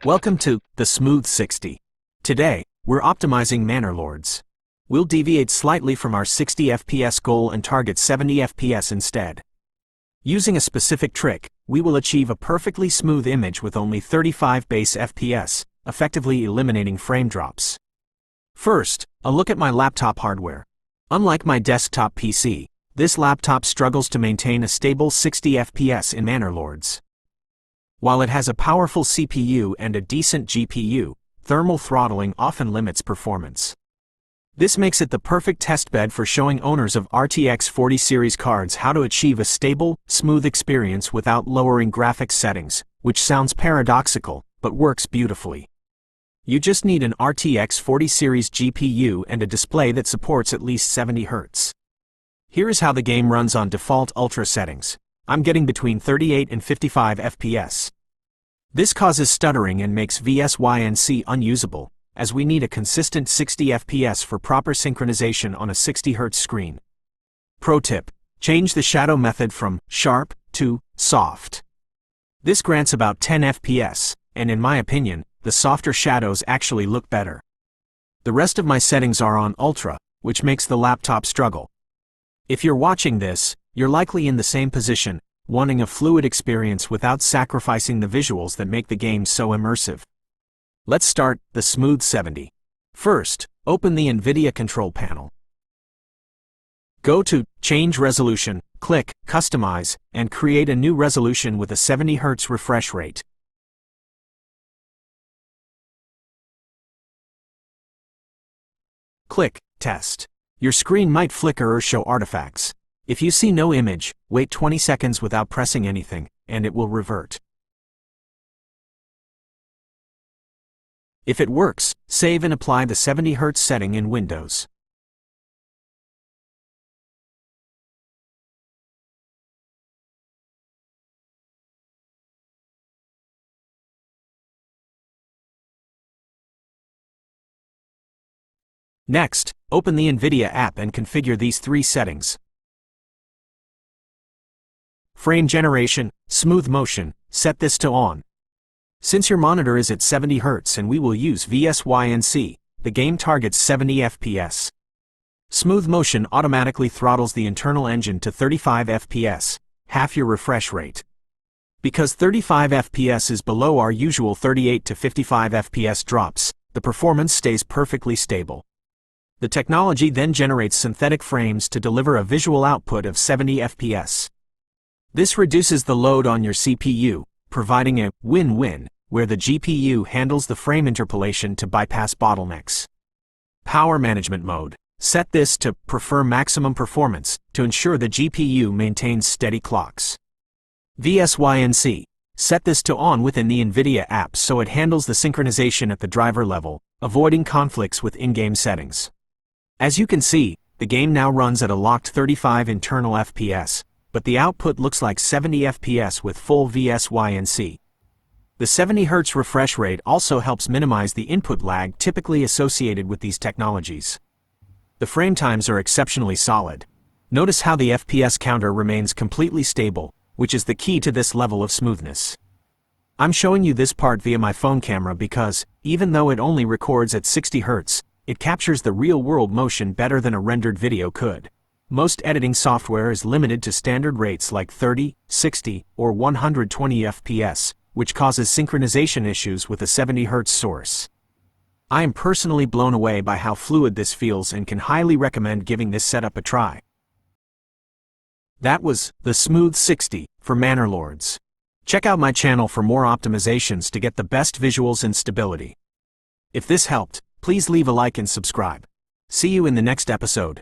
Welcome to the Smooth 60. Today, we're optimizing Manor Lords. We'll deviate slightly from our 60 FPS goal and target 70 FPS instead. Using a specific trick, we will achieve a perfectly smooth image with only 35 base FPS, effectively eliminating frame drops. First, a look at my laptop hardware. Unlike my desktop PC, this laptop struggles to maintain a stable 60 FPS in Manor Lords. While it has a powerful CPU and a decent GPU, thermal throttling often limits performance. This makes it the perfect testbed for showing owners of RTX 40 series cards how to achieve a stable, smooth experience without lowering graphics settings, which sounds paradoxical, but works beautifully. You just need an RTX 40 series GPU and a display that supports at least 70 Hz. Here is how the game runs on default Ultra settings. I'm getting between 38 and 55 FPS. This causes stuttering and makes VSync unusable, as we need a consistent 60 FPS for proper synchronization on a 60 Hz screen. Pro tip: change the shadow method from sharp to soft. This grants about 10 FPS, and in my opinion, the softer shadows actually look better. The rest of my settings are on Ultra, which makes the laptop struggle. If you're watching this, you're likely in the same position, wanting a fluid experience without sacrificing the visuals that make the game so immersive. Let's start the Smooth 70. First, open the NVIDIA Control Panel. Go to Change Resolution, click Customize, and create a new resolution with a 70 Hz refresh rate. Click Test. Your screen might flicker or show artifacts. If you see no image, wait 20 seconds without pressing anything, and it will revert. If it works, save and apply the 70 Hz setting in Windows. Next, open the NVIDIA app and configure these three settings. Frame generation, smooth motion, set this to on. Since your monitor is at 70 Hz and we will use VSync, the game targets 70 FPS. Smooth motion automatically throttles the internal engine to 35 FPS, half your refresh rate. Because 35 FPS is below our usual 38 to 55 FPS drops, the performance stays perfectly stable. The technology then generates synthetic frames to deliver a visual output of 70 FPS. This reduces the load on your CPU, providing a win-win, where the GPU handles the frame interpolation to bypass bottlenecks. Power Management Mode. Set this to Prefer Maximum Performance to ensure the GPU maintains steady clocks. VSync. Set this to On within the NVIDIA app so it handles the synchronization at the driver level, avoiding conflicts with in-game settings. As you can see, the game now runs at a locked 35 internal FPS, but the output looks like 70 FPS with full VSync. The 70 Hz refresh rate also helps minimize the input lag typically associated with these technologies. The frame times are exceptionally solid. Notice how the FPS counter remains completely stable, which is the key to this level of smoothness. I'm showing you this part via my phone camera because, even though it only records at 60 Hz, it captures the real-world motion better than a rendered video could. Most editing software is limited to standard rates like 30, 60, or 120 FPS, which causes synchronization issues with a 70 Hz source. I am personally blown away by how fluid this feels and can highly recommend giving this setup a try. That was the Smooth 60 for Manor Lords. Check out my channel for more optimizations to get the best visuals and stability. If this helped, please leave a like and subscribe. See you in the next episode.